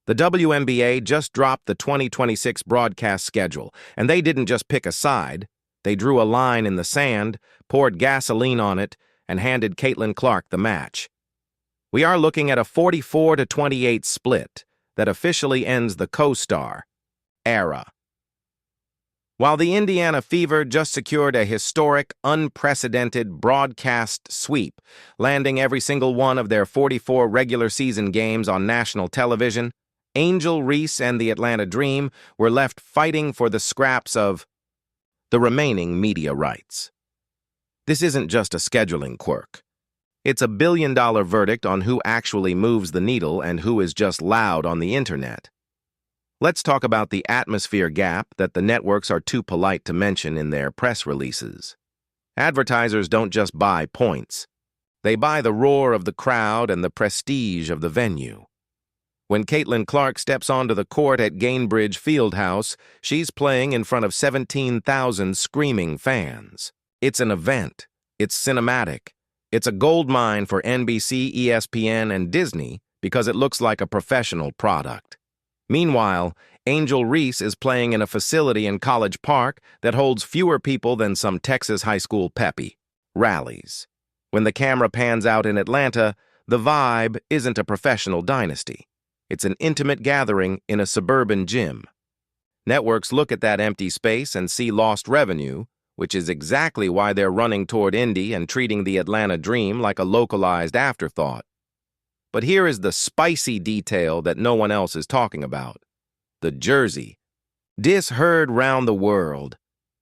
The WNBA just dropped the 2026 broadcast schedule, and they didn't just pick a side. They drew a line in the sand, poured gasoline on it, and handed Caitlin Clark the match. We are looking at a 44-28 split that officially ends the co-star era. While the Indiana Fever just secured a historic, unprecedented broadcast sweep, landing every single one of their 44 regular season games on national television, Angel Reese and the Atlanta Dream were left fighting for the scraps of the remaining media rights. This isn't just a scheduling quirk. It's a billion-dollar verdict on who actually moves the needle and who is just loud on the internet. Let's talk about the atmosphere gap that the networks are too polite to mention in their press releases. Advertisers don't just buy points. They buy the roar of the crowd and the prestige of the venue. When Caitlin Clark steps onto the court at Gainbridge Fieldhouse, she's playing in front of 17,000 screaming fans. It's an event. It's cinematic. It's a goldmine for NBC, ESPN, and Disney because it looks like a professional product. Meanwhile, Angel Reese is playing in a facility in College Park that holds fewer people than some Texas high school peppy rallies. When the camera pans out in Atlanta, the vibe isn't a professional dynasty. It's an intimate gathering in a suburban gym. Networks look at that empty space and see lost revenue, which is exactly why they're running toward Indy and treating the Atlanta Dream like a localized afterthought. But here is the spicy detail that no one else is talking about. The jersey. This heard round the world.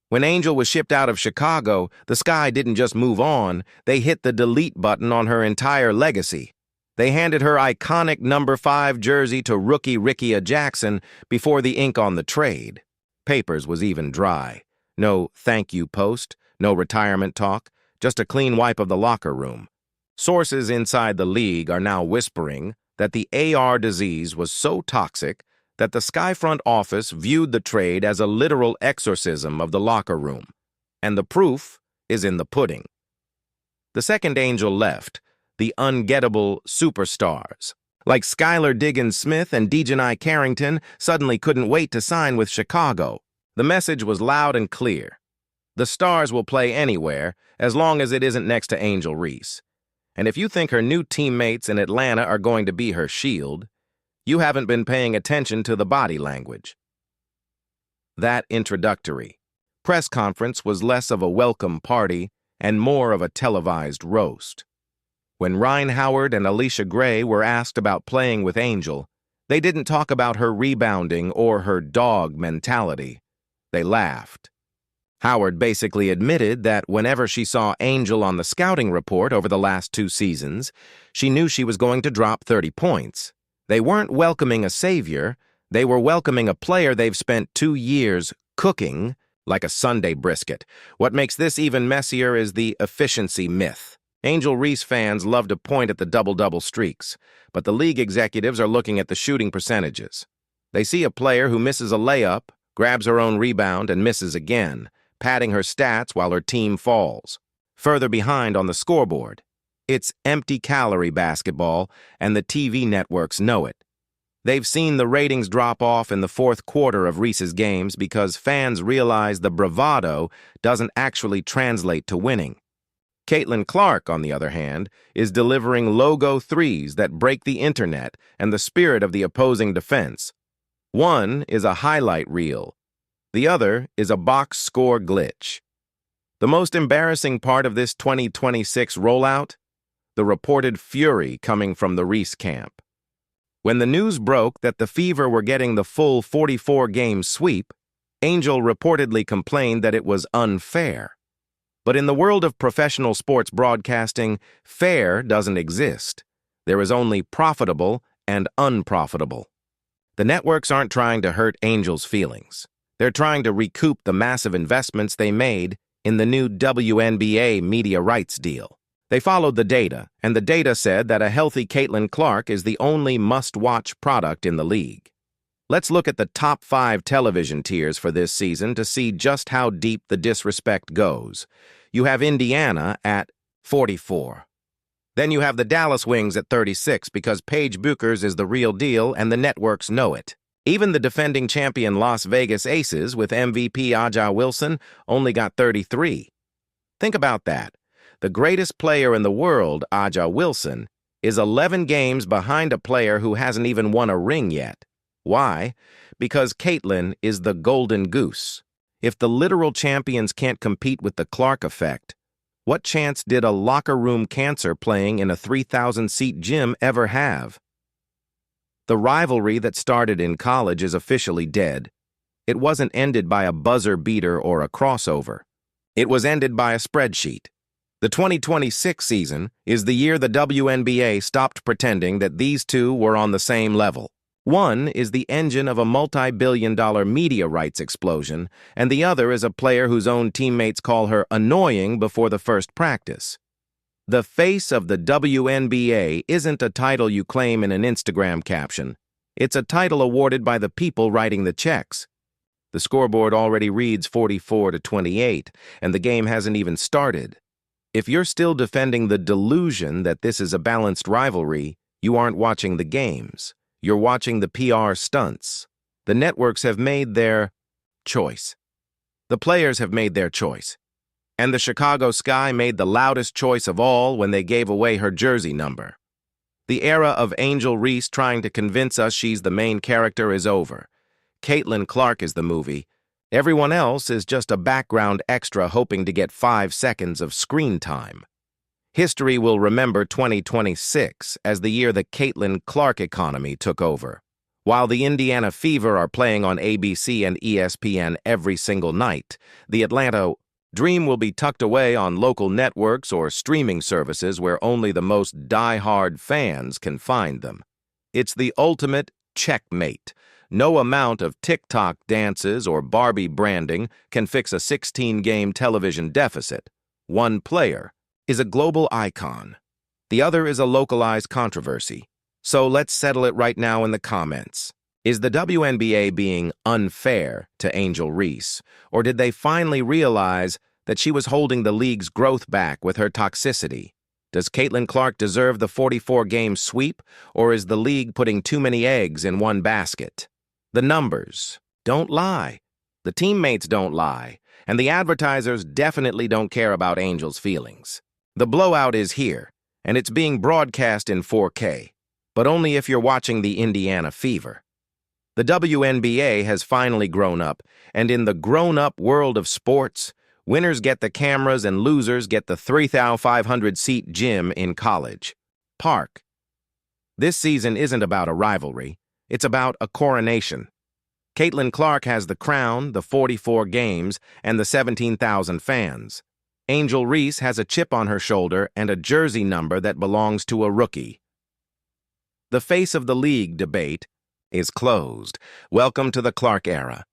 When Angel was shipped out of Chicago, the Sky didn't just move on, they hit the delete button on her entire legacy. They handed her iconic number 5 jersey to rookie Rickea Jackson before the ink on the trade. Papers was even dry. No thank you post, no retirement talk, just a clean wipe of the locker room. Sources inside the league are now whispering that the AR disease was so toxic that the Skyfront office viewed the trade as a literal exorcism of the locker room. And the proof is in the pudding. The second Angel left, the ungettable superstars, like Skylar Diggins-Smith and Dejanai Carrington, suddenly couldn't wait to sign with Chicago. The message was loud and clear. The stars will play anywhere, as long as it isn't next to Angel Reese. And if you think her new teammates in Atlanta are going to be her shield, you haven't been paying attention to the body language. That introductory press conference was less of a welcome party and more of a televised roast. When Rhyne and Allisha Gray were asked about playing with Angel, they didn't talk about her rebounding or her dog mentality. They laughed. Howard basically admitted that whenever she saw Angel on the scouting report over the last 2 seasons, she knew she was going to drop 30 points. They weren't welcoming a savior, they were welcoming a player they've spent 2 years cooking like a Sunday brisket. What makes this even messier is the efficiency myth. Angel Reese fans love to point at the double-double streaks, but the league executives are looking at the shooting percentages. They see a player who misses a layup, grabs her own rebound, and misses again, padding her stats while her team falls. Further behind on the scoreboard. It's empty-calorie basketball, and the TV networks know it. They've seen the ratings drop off in the fourth quarter of Reese's games because fans realize the bravado doesn't actually translate to winning. Caitlin Clark, on the other hand, is delivering logo threes that break the internet and the spirit of the opposing defense. One is a highlight reel. The other is a box score glitch. The most embarrassing part of this 2026 rollout? The reported fury coming from the Reese camp. When the news broke that the Fever were getting the full 44-game sweep, Angel reportedly complained that it was unfair. But in the world of professional sports broadcasting, fair doesn't exist. There is only profitable and unprofitable. The networks aren't trying to hurt Angel's feelings. They're trying to recoup the massive investments they made in the new WNBA media rights deal. They followed the data, and the data said that a healthy Caitlin Clark is the only must-watch product in the league. Let's look at the top 5 television tiers for this season to see just how deep the disrespect goes. You have Indiana at 44. Then you have the Dallas Wings at 36 because Paige Buchers is the real deal and the networks know it. Even the defending champion Las Vegas Aces with MVP Aja Wilson only got 33. Think about that. The greatest player in the world, Aja Wilson, is 11 games behind a player who hasn't even won a ring yet. Why? Because Caitlin is the golden goose. If the literal champions can't compete with the Clark effect, what chance did a locker room cancer playing in a 3,000-seat gym ever have? The rivalry that started in college is officially dead. It wasn't ended by a buzzer beater or a crossover. It was ended by a spreadsheet. The 2026 season is the year the WNBA stopped pretending that these two were on the same level. One is the engine of a multi-billion-dollar media rights explosion, and the other is a player whose own teammates call her annoying before the first practice. The face of the WNBA isn't a title you claim in an Instagram caption. It's a title awarded by the people writing the checks. The scoreboard already reads 44-28, and the game hasn't even started. If you're still defending the delusion that this is a balanced rivalry, you aren't watching the games. You're watching the PR stunts. The networks have made their choice. The players have made their choice. And the Chicago Sky made the loudest choice of all when they gave away her jersey number. The era of Angel Reese trying to convince us she's the main character is over. Caitlin Clark is the movie. Everyone else is just a background extra hoping to get 5 seconds of screen time. History will remember 2026 as the year the Caitlin Clark economy took over. While the Indiana Fever are playing on ABC and ESPN every single night, the Atlanta Dream will be tucked away on local networks or streaming services where only the most die-hard fans can find them. It's the ultimate checkmate. No amount of TikTok dances or Barbie branding can fix a 16-game television deficit. One player is a global icon. The other is a localized controversy. So let's settle it right now in the comments. Is the WNBA being unfair to Angel Reese, or did they finally realize that she was holding the league's growth back with her toxicity? Does Caitlin Clark deserve the 44-game sweep, or is the league putting too many eggs in one basket? The numbers don't lie. The teammates don't lie. And the advertisers definitely don't care about Angel's feelings. The blowout is here, and it's being broadcast in 4K, but only if you're watching the Indiana Fever. The WNBA has finally grown up, and in the grown-up world of sports, winners get the cameras and losers get the 3,500-seat gym in College Park. This season isn't about a rivalry. It's about a coronation. Caitlin Clark has the crown, the 44 games, and the 17,000 fans. Angel Reese has a chip on her shoulder and a jersey number that belongs to a rookie. The face of the league debate is closed. Welcome to the Clark era.